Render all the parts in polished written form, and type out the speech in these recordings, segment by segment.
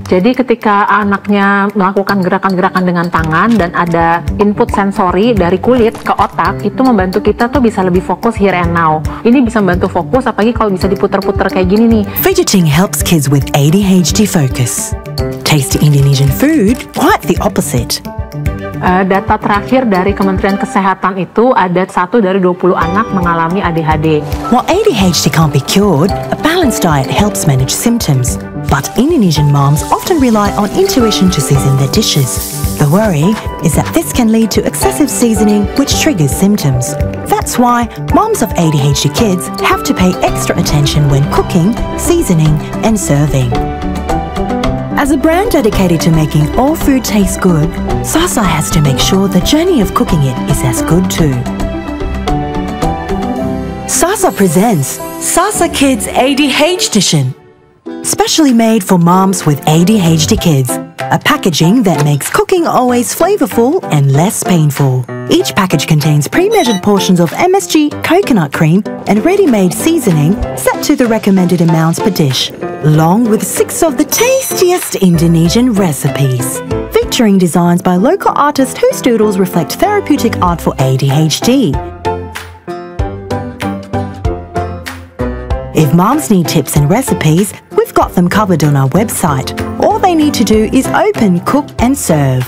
Jadi ketika anaknya melakukan gerakan-gerakan dengan tangan dan ada input sensori dari kulit ke otak, itu membantu kita tuh bisa lebih fokus here and now. Ini bisa membantu fokus, apalagi kalau bisa diputer-puter kayak gini nih. Fidgeting helps kids with ADHD focus. Tasty Indonesian food, quite the opposite. Data terakhir dari Kementerian Kesehatan itu ada 1 dari 20 anak mengalami ADHD. While ADHD can't be cured, a balanced diet helps manage symptoms. But Indonesian moms often rely on intuition to season their dishes. The worry is that this can lead to excessive seasoning, which triggers symptoms. That's why moms of ADHD kids have to pay extra attention when cooking, seasoning, and serving. As a brand dedicated to making all food taste good, SASA has to make sure the journey of cooking it is as good too. SASA presents SASA Kids ADHDtion, specially made for moms with ADHD kids. A packaging that makes cooking always flavorful and less painful. Each package contains pre-measured portions of MSG, coconut cream, and ready-made seasoning set to the recommended amounts per dish, along with 6 of the tastiest Indonesian recipes. Featuring designs by local artists whose doodles reflect therapeutic art for ADHD. If moms need tips and recipes, we've got them covered on our website. All they need to do is open, cook and serve.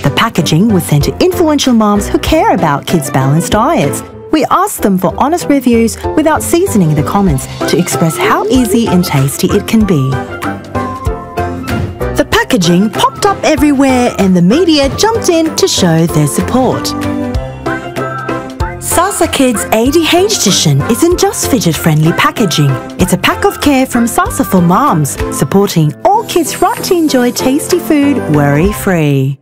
The packaging was sent to influential moms who care about kids' balanced diets. We asked them for honest reviews without seasoning the comments to express how easy and tasty it can be. The packaging popped up everywhere and the media jumped in to show their support. SASA Kids ADHDtion isn't just fidget-friendly packaging. It's a pack of care from SASA for moms, supporting all kids' right to enjoy tasty food worry-free.